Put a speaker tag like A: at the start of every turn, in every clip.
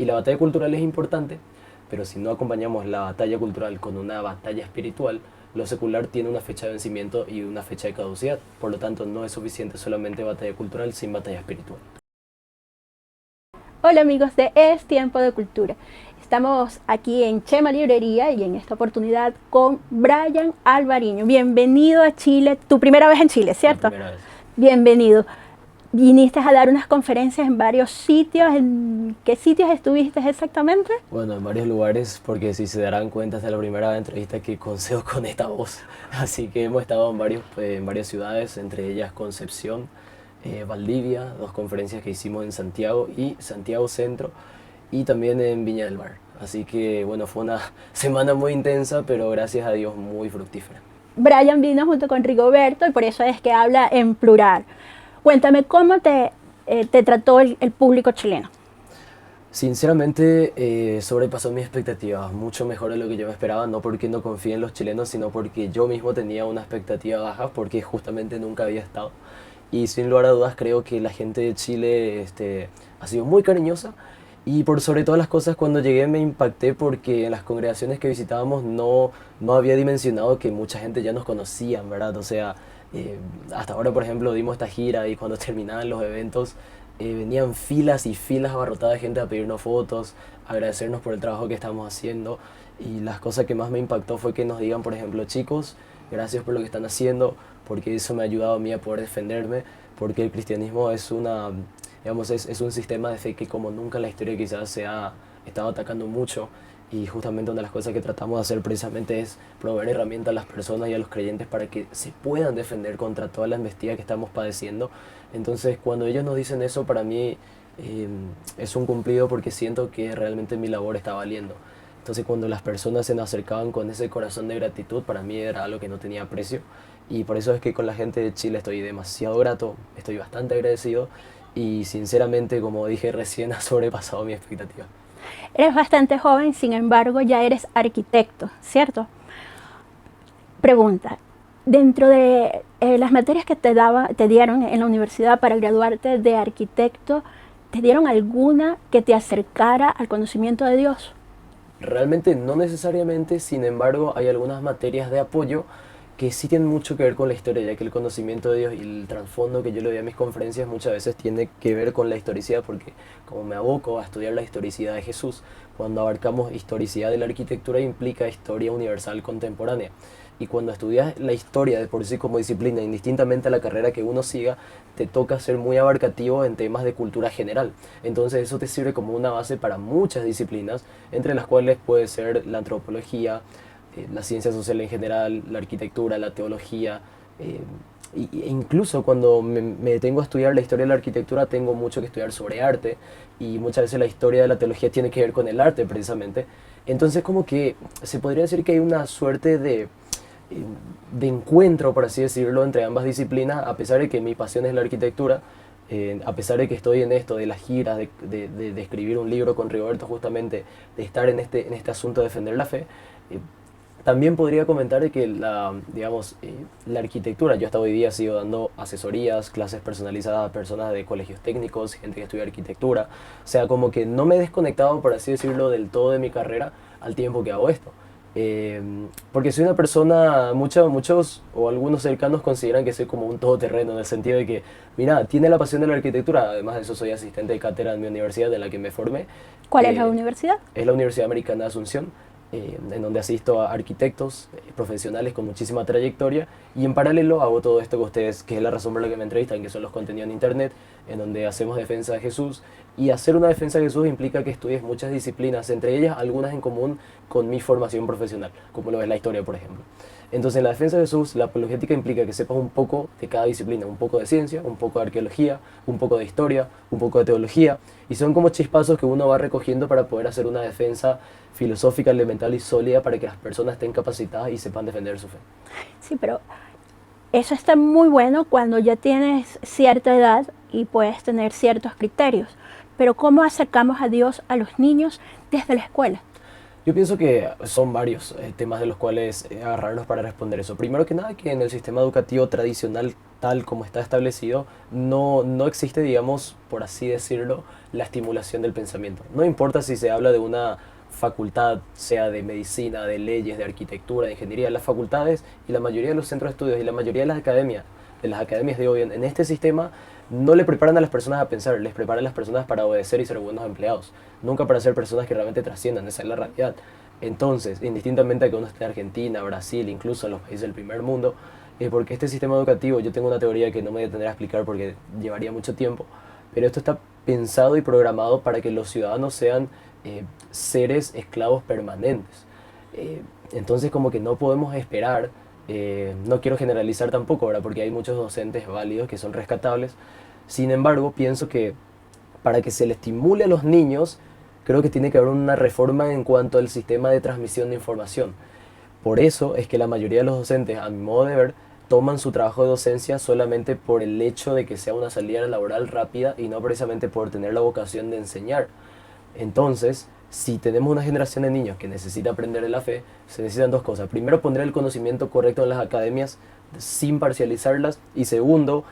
A: Y la batalla cultural es importante, pero si no acompañamos la batalla cultural con una batalla espiritual, lo secular tiene una fecha de vencimiento y una fecha de caducidad. Por lo tanto, no es suficiente solamente batalla cultural sin batalla espiritual.
B: Hola amigos de Es Tiempo de Cultura. Estamos aquí en Chema Librería y en esta oportunidad con Brian Alvariño. Bienvenido a Chile, tu primera vez en Chile, ¿cierto?
A: La primera vez.
B: Bienvenido. Viniste a dar unas conferencias en varios sitios. ¿En qué sitios estuviste exactamente?
A: Bueno, en varios lugares, porque si se darán cuenta, esta es la primera entrevista que concedo con esta voz. Así que hemos estado en varias ciudades, entre ellas Concepción, Valdivia, 2 conferencias que hicimos en Santiago y Santiago Centro, y también en Viña del Mar. Así que bueno, fue una semana muy intensa, pero gracias a Dios muy fructífera.
B: Brian vino junto con Rigoberto y por eso es que habla en plural. Cuéntame, ¿cómo te trató el público chileno?
A: Sinceramente, sobrepasó mis expectativas, mucho mejor de lo que yo me esperaba, no porque no confíe en los chilenos, sino porque yo mismo tenía una expectativa baja, porque justamente nunca había estado. Y sin lugar a dudas creo que la gente de Chile ha sido muy cariñosa, y por sobre todas las cosas cuando llegué me impacté porque en las congregaciones que visitábamos no había dimensionado que mucha gente ya nos conocía, ¿verdad? O sea, eh, hasta ahora, por ejemplo, dimos esta gira y cuando terminaban los eventos venían filas y filas abarrotadas de gente a pedirnos fotos, agradecernos por el trabajo que estamos haciendo. Y las cosas que más me impactó fue que nos digan, por ejemplo, chicos, gracias por lo que están haciendo, porque eso me ha ayudado a mí a poder defenderme, porque el cristianismo es un sistema de fe que como nunca en la historia quizás se ha estado atacando mucho. Y justamente una de las cosas que tratamos de hacer precisamente es proveer herramientas a las personas y a los creyentes para que se puedan defender contra toda la embestida que estamos padeciendo. Entonces, cuando ellos nos dicen eso, para mí es un cumplido porque siento que realmente mi labor está valiendo. Entonces, cuando las personas se nos acercaban con ese corazón de gratitud, para mí era algo que no tenía precio. Y por eso es que con la gente de Chile estoy demasiado grato, estoy bastante agradecido y sinceramente, como dije recién, ha sobrepasado mi expectativa.
B: Eres bastante joven, sin embargo, ya eres arquitecto, ¿cierto? Pregunta, dentro de las materias que te dieron en la universidad para graduarte de arquitecto, ¿te dieron alguna que te acercara al conocimiento de Dios?
A: Realmente no necesariamente, sin embargo, hay algunas materias de apoyo que sí tienen mucho que ver con la historia, ya que el conocimiento de Dios y el trasfondo que yo le doy a mis conferencias muchas veces tiene que ver con la historicidad, porque como me aboco a estudiar la historicidad de Jesús, cuando abarcamos historicidad de la arquitectura implica historia universal contemporánea. Y cuando estudias la historia de por sí como disciplina, indistintamente a la carrera que uno siga, te toca ser muy abarcativo en temas de cultura general. Entonces eso te sirve como una base para muchas disciplinas, entre las cuales puede ser la antropología, la ciencia social en general, la arquitectura, la teología. E incluso cuando me detengo a estudiar la historia de la arquitectura, tengo mucho que estudiar sobre arte, y muchas veces la historia de la teología tiene que ver con el arte precisamente. Entonces como que se podría decir que hay una suerte de encuentro, por así decirlo, entre ambas disciplinas, a pesar de que mi pasión es la arquitectura. A pesar de que estoy en esto de las giras, de escribir un libro con Rigoberto justamente, de estar en este asunto de defender la fe, también podría comentar de que la arquitectura, yo hasta hoy día sigo dando asesorías, clases personalizadas a personas de colegios técnicos, gente que estudia arquitectura. O sea, como que no me he desconectado, por así decirlo, del todo de mi carrera al tiempo que hago esto. Porque soy una persona, muchos o algunos cercanos consideran que soy como un todoterreno, en el sentido de que, mira, tiene la pasión de la arquitectura, además de eso soy asistente de cátedra en mi universidad en la que me formé.
B: ¿Cuál es la
A: Eh,
B: universidad?
A: es la Universidad Americana de Asunción, en donde asisto a arquitectos profesionales con muchísima trayectoria, y en paralelo hago todo esto que ustedes, que es la razón por la que me entrevistan, que son los contenidos en internet, en donde hacemos defensa de Jesús. Y hacer una defensa de Jesús implica que estudies muchas disciplinas, entre ellas algunas en común con mi formación profesional, como lo es la historia, por ejemplo. Entonces, en la defensa de Jesús, la apologética implica que sepas un poco de cada disciplina, un poco de ciencia, un poco de arqueología, un poco de historia, un poco de teología, y son como chispazos que uno va recogiendo para poder hacer una defensa filosófica, elemental y sólida para que las personas estén capacitadas y sepan defender su fe.
B: Sí, pero eso está muy bueno cuando ya tienes cierta edad y puedes tener ciertos criterios. Pero ¿cómo acercamos a Dios a los niños desde la escuela?
A: Yo pienso que son varios temas de los cuales agarrarnos para responder eso. Primero que nada, que en el sistema educativo tradicional, tal como está establecido, no existe, digamos, por así decirlo, la estimulación del pensamiento. No importa si se habla de una facultad, sea de medicina, de leyes, de arquitectura, de ingeniería, las facultades y la mayoría de los centros de estudios y la mayoría de las academias de hoy en este sistema, no le preparan a las personas a pensar, les preparan a las personas para obedecer y ser buenos empleados, nunca para ser personas que realmente trasciendan, esa es la realidad. Entonces, indistintamente a que uno esté en Argentina, Brasil, incluso en los países del primer mundo, porque este sistema educativo, yo tengo una teoría que no me detendré a explicar porque llevaría mucho tiempo, pero esto está pensado y programado para que los ciudadanos sean seres esclavos permanentes. Entonces como que no podemos esperar, no quiero generalizar tampoco, ¿verdad? Porque hay muchos docentes válidos que son rescatables. Sin embargo, pienso que para que se le estimule a los niños, creo que tiene que haber una reforma en cuanto al sistema de transmisión de información. Por eso es que la mayoría de los docentes, a mi modo de ver, toman su trabajo de docencia solamente por el hecho de que sea una salida laboral rápida y no precisamente por tener la vocación de enseñar. Entonces, si tenemos una generación de niños que necesita aprender de la fe, se necesitan dos cosas. Primero, poner el conocimiento correcto en las academias sin parcializarlas. Y segundo,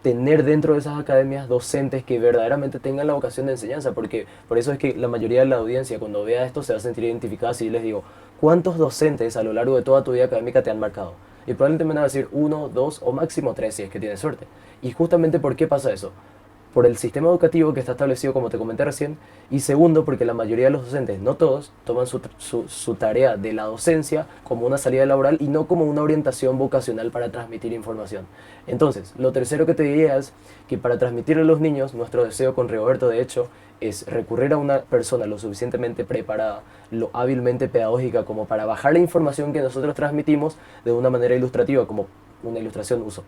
A: tener dentro de esas academias docentes que verdaderamente tengan la vocación de enseñanza, porque por eso es que la mayoría de la audiencia cuando vea esto se va a sentir identificada si les digo, ¿cuántos docentes a lo largo de toda tu vida académica te han marcado? Y probablemente me van a decir uno, dos o máximo tres si es que tienes suerte. Y justamente ¿por qué pasa eso? Por el sistema educativo que está establecido, como te comenté recién, y segundo, porque la mayoría de los docentes, no todos, toman su tarea de la docencia como una salida laboral y no como una orientación vocacional para transmitir información. Entonces, lo tercero que te diría es que para transmitirle a los niños, nuestro deseo con Rigoberto, de hecho, es recurrir a una persona lo suficientemente preparada, lo hábilmente pedagógica como para bajar la información que nosotros transmitimos de una manera ilustrativa, como una ilustración uso.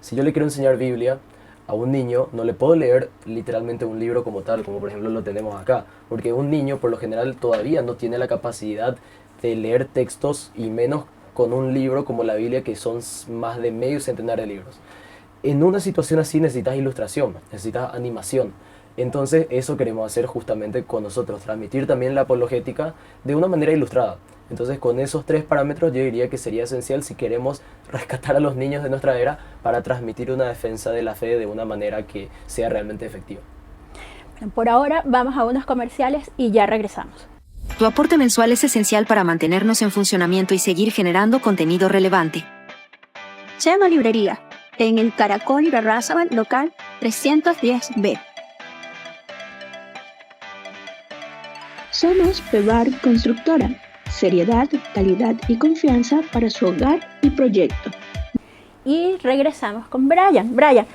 A: Si yo le quiero enseñar Biblia a un niño, no le puedo leer literalmente un libro como tal, como por ejemplo lo tenemos acá, porque un niño por lo general todavía no tiene la capacidad de leer textos y menos con un libro como la Biblia, que son más de medio centenar de libros. En una situación así necesitas ilustración, necesitas animación. Entonces eso queremos hacer justamente con nosotros, transmitir también la apologética de una manera ilustrada. Entonces con esos tres parámetros yo diría que sería esencial si queremos rescatar a los niños de nuestra era para transmitir una defensa de la fe de una manera que sea realmente efectiva.
B: Por ahora vamos a unos comerciales y ya regresamos.
C: Tu aporte mensual es esencial para mantenernos en funcionamiento y seguir generando contenido relevante.
D: Chema Librería, en el Caracol de Razabal, local 310B. Somos Pebar Constructora. Seriedad, calidad y confianza para su hogar y proyecto.
B: Y regresamos con Brian. Brian,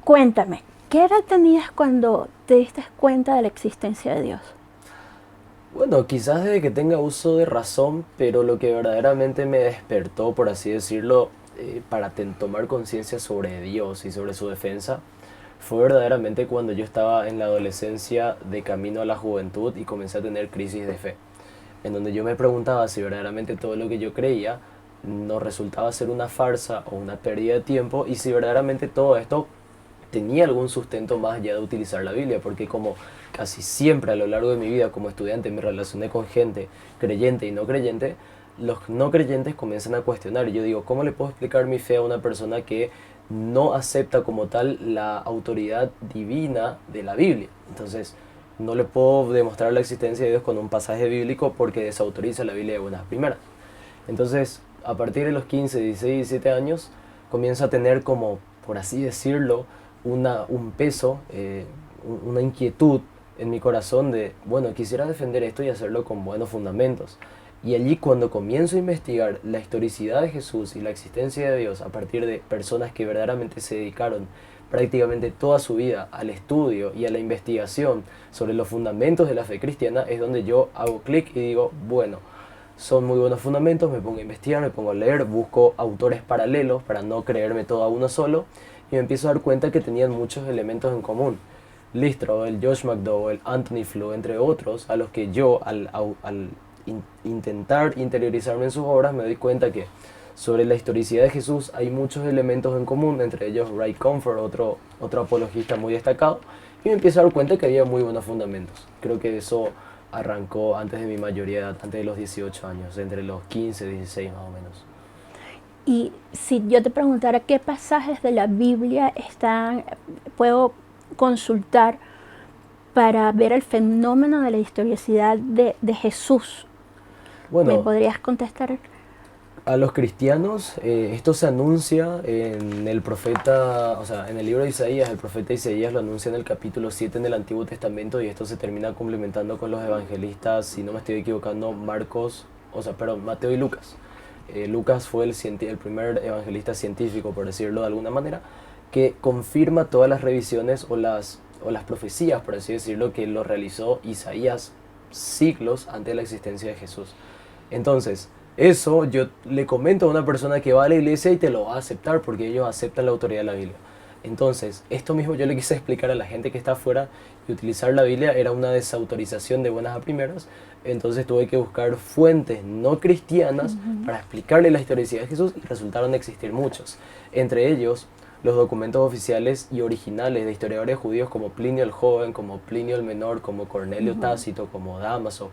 B: cuéntame, ¿qué edad tenías cuando te diste cuenta de la existencia de Dios?
A: Bueno, quizás desde que tenga uso de razón, pero lo que verdaderamente me despertó, por así decirlo, para tomar conciencia sobre Dios y sobre su defensa, fue verdaderamente cuando yo estaba en la adolescencia de camino a la juventud y comencé a tener crisis de fe, en donde yo me preguntaba si verdaderamente todo lo que yo creía no resultaba ser una farsa o una pérdida de tiempo y si verdaderamente todo esto tenía algún sustento más allá de utilizar la Biblia, porque como casi siempre a lo largo de mi vida como estudiante me relacioné con gente creyente y no creyente, los no creyentes comienzan a cuestionar y yo digo, ¿cómo le puedo explicar mi fe a una persona que no acepta como tal la autoridad divina de la Biblia? Entonces, no le puedo demostrar la existencia de Dios con un pasaje bíblico porque desautoriza la Biblia de buenas primeras. Entonces, a partir de los 15, 16, 17 años, comienzo a tener como, por así decirlo, un peso, una inquietud en mi corazón de, bueno, quisiera defender esto y hacerlo con buenos fundamentos. Y allí cuando comienzo a investigar la historicidad de Jesús y la existencia de Dios a partir de personas que verdaderamente se dedicaron prácticamente toda su vida al estudio y a la investigación sobre los fundamentos de la fe cristiana, es donde yo hago clic y digo, bueno, son muy buenos fundamentos, me pongo a investigar, me pongo a leer, busco autores paralelos para no creerme todo a uno solo y me empiezo a dar cuenta que tenían muchos elementos en común. Lee Strobel, Josh McDowell, Anthony Flew, entre otros, a los que yo al intentar interiorizarme en sus obras me doy cuenta que sobre la historicidad de Jesús hay muchos elementos en común, entre ellos Ray Comfort, otro apologista muy destacado, y me empiezo a dar cuenta que había muy buenos fundamentos. Creo que eso arrancó antes de mi mayoría de edad, antes de los 18 años, entre los 15 y 16 más o menos.
B: Y si yo te preguntara qué pasajes de la Biblia puedo consultar para ver el fenómeno de la historicidad de Jesús, ¿me
A: Bueno,
B: podrías contestar?
A: a los cristianos esto se anuncia en el profeta, o sea, en el libro de Isaías, el profeta Isaías lo anuncia en el capítulo 7 en el Antiguo Testamento y esto se termina complementando con los evangelistas, si no me estoy equivocando, Mateo y Lucas. Lucas fue el primer evangelista científico, por decirlo de alguna manera, que confirma todas las revisiones o las profecías, por así decirlo, que lo realizó Isaías siglos antes de la existencia de Jesús. Entonces, eso yo le comento a una persona que va a la iglesia y te lo va a aceptar porque ellos aceptan la autoridad de la Biblia. Entonces, esto mismo yo le quise explicar a la gente que está afuera y utilizar la Biblia era una desautorización de buenas a primeras. Entonces tuve que buscar fuentes no cristianas para explicarle la historicidad de Jesús y resultaron existir muchos. Entre ellos, los documentos oficiales y originales de historiadores judíos como Plinio el Joven, como Plinio el Menor, como Cornelio Tácito, como Dámaso,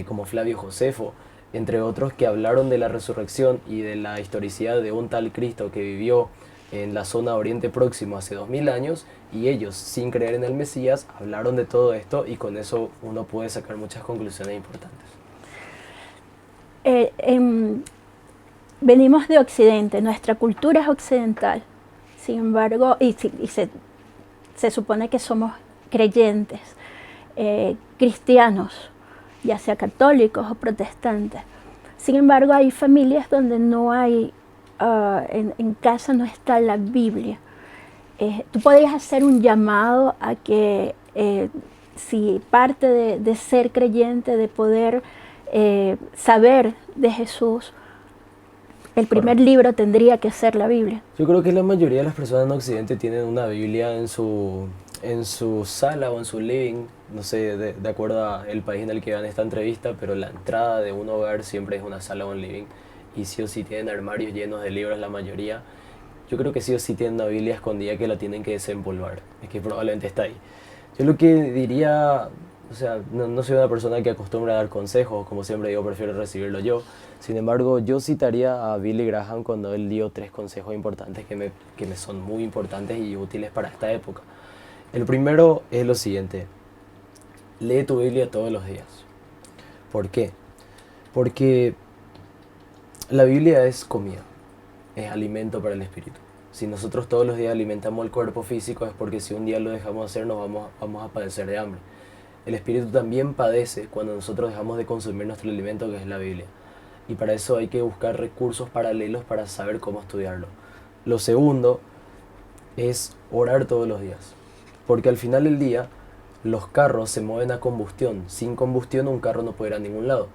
A: como Flavio Josefo, entre otros, que hablaron de la resurrección y de la historicidad de un tal Cristo que vivió en la zona Oriente Próximo hace 2000 años y ellos, sin creer en el Mesías, hablaron de todo esto y con eso uno puede sacar muchas conclusiones importantes.
B: Venimos de Occidente, nuestra cultura es occidental, sin embargo, se supone que somos creyentes, cristianos, ya sea católicos o protestantes. Sin embargo, hay familias donde no hay, en casa no está la Biblia. Tú podrías hacer un llamado a que si parte de ser creyente, de poder saber de Jesús, el primer libro tendría que ser la Biblia.
A: Yo creo que la mayoría de las personas en Occidente tienen una Biblia en su sala o en su living, no sé, de acuerdo al país en el que vean esta entrevista, pero la entrada de un hogar siempre es una sala o un living, y sí o sí tienen armarios llenos de libros la mayoría. Yo creo que sí o sí tienen una Biblia escondida que la tienen que desempolvar, es que probablemente está ahí. Yo lo que diría, o sea, no soy una persona que acostumbra a dar consejos, como siempre digo, prefiero recibirlo yo. Sin embargo, yo citaría a Billy Graham cuando él dio 3 consejos importantes que me son muy importantes y útiles para esta época. El primero es lo siguiente: lee tu Biblia todos los días. ¿Por qué? Porque la Biblia es comida, es alimento para el espíritu. Si nosotros todos los días alimentamos el cuerpo físico es porque si un día lo dejamos hacer nos vamos a padecer de hambre. El espíritu también padece cuando nosotros dejamos de consumir nuestro alimento, que es la Biblia. Y para eso hay que buscar recursos paralelos para saber cómo estudiarlo. Lo segundo es orar todos los días. Porque al final del día los carros se mueven a combustión. Sin combustión un carro no puede ir a ningún lado.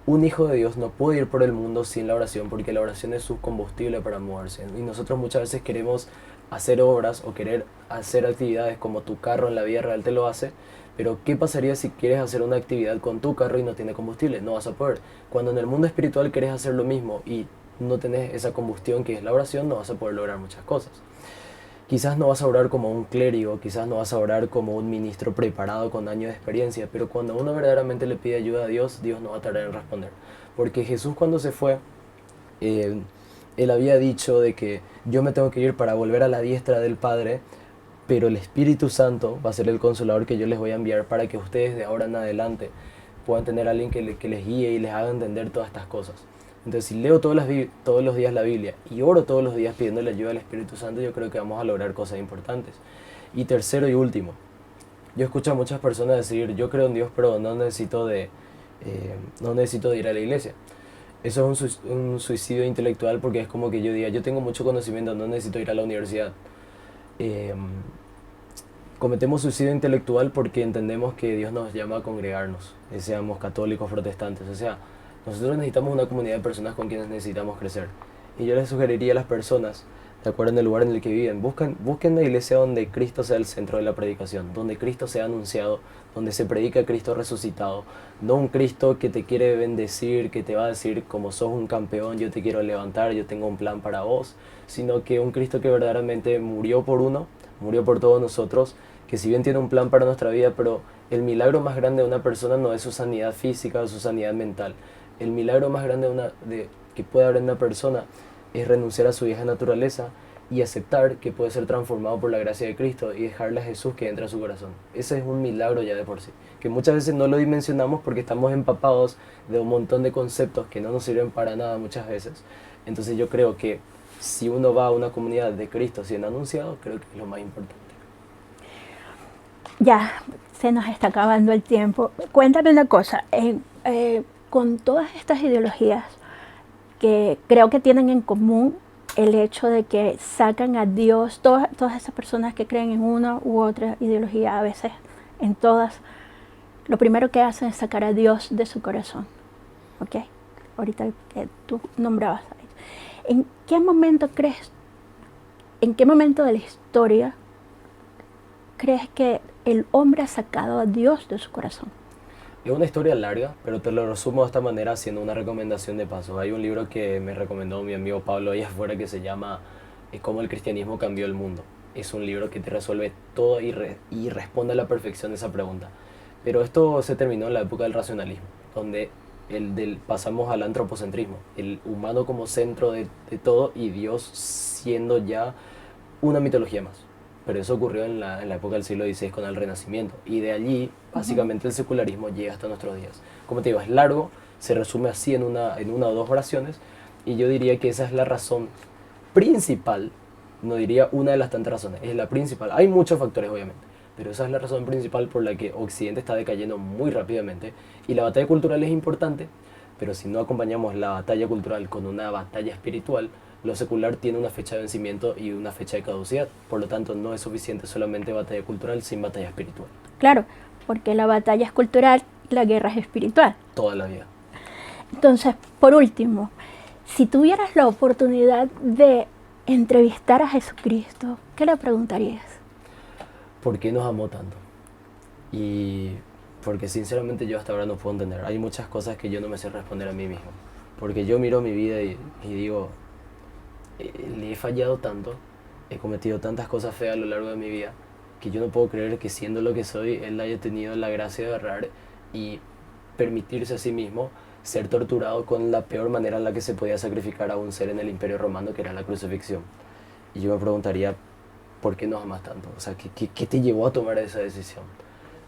A: Un hijo de Dios no puede ir por el mundo sin la oración porque la oración es su combustible para moverse. Y nosotros muchas veces queremos hacer obras o querer hacer actividades como tu carro en la vida real te lo hace. Pero ¿qué pasaría si quieres hacer una actividad con tu carro y no tiene combustible? No vas a poder. Cuando en el mundo espiritual quieres hacer lo mismo y no tenés esa combustión que es la oración, no vas a poder lograr muchas cosas. Quizás no vas a orar como un clérigo, quizás no vas a orar como un ministro preparado con años de experiencia, pero cuando uno verdaderamente le pide ayuda a Dios, Dios no va a tardar en responder. Porque Jesús cuando se fue, él había dicho de que yo me tengo que ir para volver a la diestra del Padre, pero el Espíritu Santo va a ser el consolador que yo les voy a enviar para que ustedes de ahora en adelante puedan tener a alguien que les guíe y les haga entender todas estas cosas. Entonces, si leo todos los días la Biblia y oro todos los días pidiendo la ayuda del Espíritu Santo, yo creo que vamos a lograr cosas importantes. Y tercero y último, yo escucho a muchas personas decir, yo creo en Dios, pero no necesito de ir a la iglesia. Eso es un suicidio intelectual porque es como que yo diga, yo tengo mucho conocimiento, no necesito ir a la universidad. Cometemos suicidio intelectual porque entendemos que Dios nos llama a congregarnos, seamos católicos, protestantes, o sea, nosotros necesitamos una comunidad de personas con quienes necesitamos crecer. Y yo les sugeriría a las personas, de acuerdo en el lugar en el que viven, busquen una iglesia donde Cristo sea el centro de la predicación, donde Cristo sea anunciado, donde se predica a Cristo resucitado, no un Cristo que te quiere bendecir, que te va a decir como sos un campeón, yo te quiero levantar, yo tengo un plan para vos, sino que un Cristo que verdaderamente murió por todos nosotros, que si bien tiene un plan para nuestra vida, pero El milagro más grande de una persona no es su sanidad física o su sanidad mental. El milagro más grande que puede haber en una persona es renunciar a su vieja naturaleza y aceptar que puede ser transformado por la gracia de Cristo y dejarle a Jesús que entre a su corazón. Ese es un milagro ya de por sí, que muchas veces no lo dimensionamos porque estamos empapados de un montón de conceptos que no nos sirven para nada muchas veces. Entonces yo creo que si uno va a una comunidad de Cristo siendo anunciado, creo que es lo más importante.
B: Ya, se nos está acabando el tiempo. Cuéntame una cosa, con todas estas ideologías que creo que tienen en común el hecho de que sacan a Dios, todas esas personas que creen en una u otra ideología, a veces en todas, lo primero que hacen es sacar a Dios de su corazón. ¿Ok? Ahorita que tú nombrabas. ¿En qué momento de la historia crees que el hombre ha sacado a Dios de su corazón?
A: Es una historia larga, pero te lo resumo de esta manera haciendo una recomendación de paso. Hay un libro que me recomendó mi amigo Pablo allá afuera que se llama Cómo el cristianismo cambió el mundo. Es un libro que te resuelve todo y responde a la perfección de esa pregunta. Pero esto se terminó en la época del racionalismo, donde pasamos al antropocentrismo, el humano como centro de todo y Dios siendo ya una mitología más. Pero eso ocurrió en la época del siglo XVI con el Renacimiento. Y de allí, básicamente, el secularismo llega hasta nuestros días. Como te digo, es largo, se resume así en una o dos oraciones. Y yo diría que esa es la razón principal, no diría una de las tantas razones, es la principal. Hay muchos factores, obviamente, pero esa es la razón principal por la que Occidente está decayendo muy rápidamente. Y la batalla cultural es importante, pero si no acompañamos la batalla cultural con una batalla espiritual, lo secular tiene una fecha de vencimiento y una fecha de caducidad. Por lo tanto, no es suficiente solamente batalla cultural sin batalla espiritual.
B: Claro, porque la batalla es cultural, la guerra es espiritual.
A: Toda la vida.
B: Entonces, por último, si tuvieras la oportunidad de entrevistar a Jesucristo, ¿qué le preguntarías?
A: ¿Por qué nos amó tanto? Y porque sinceramente yo hasta ahora no puedo entender. Hay muchas cosas que yo no me sé responder a mí mismo. Porque yo miro mi vida y digo, le he fallado tanto, he cometido tantas cosas feas a lo largo de mi vida, que yo no puedo creer que siendo lo que soy, Él haya tenido la gracia de agarrar y permitirse a sí mismo ser torturado con la peor manera en la que se podía sacrificar a un ser en el Imperio Romano, que era la crucifixión. Y yo me preguntaría, ¿por qué nos amas tanto? O sea, ¿qué te llevó a tomar esa decisión?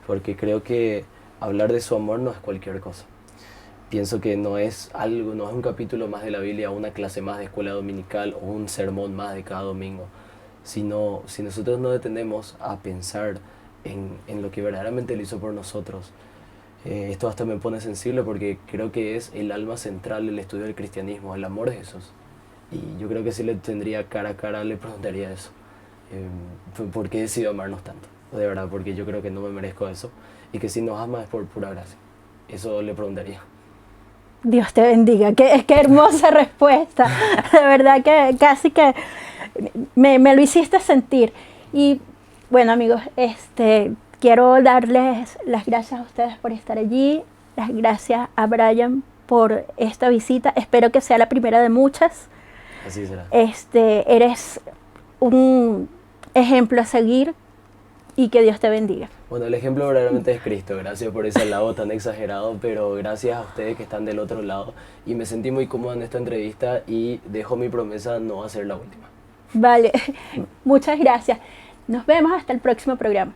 A: Porque creo que hablar de su amor no es cualquier cosa. Pienso que no es un capítulo más de la Biblia, una clase más de escuela dominical o un sermón más de cada domingo, sino si nosotros no detenemos a pensar en lo que verdaderamente Él hizo por nosotros. Esto hasta me pone sensible porque creo que es el alma central del estudio del cristianismo, el amor de Jesús. Y yo creo que si le tendría cara a cara le preguntaría eso. ¿Por qué decidió amarnos tanto? De verdad, porque yo creo que no me merezco eso y que si nos ama es por pura gracia. Eso le preguntaría.
B: Dios te bendiga, qué hermosa respuesta. De verdad que casi que me lo hiciste sentir. Y bueno, amigos, quiero darles las gracias a ustedes por estar allí, las gracias a Brian por esta visita. Espero que sea la primera de muchas.
A: Así será.
B: Eres un ejemplo a seguir y que Dios te bendiga.
A: Bueno, el ejemplo verdaderamente es Cristo. Gracias por ese lado tan exagerado, pero gracias a ustedes que están del otro lado. Y me sentí muy cómodo en esta entrevista y dejo mi promesa no va a ser la última.
B: Vale, muchas gracias. Nos vemos hasta el próximo programa.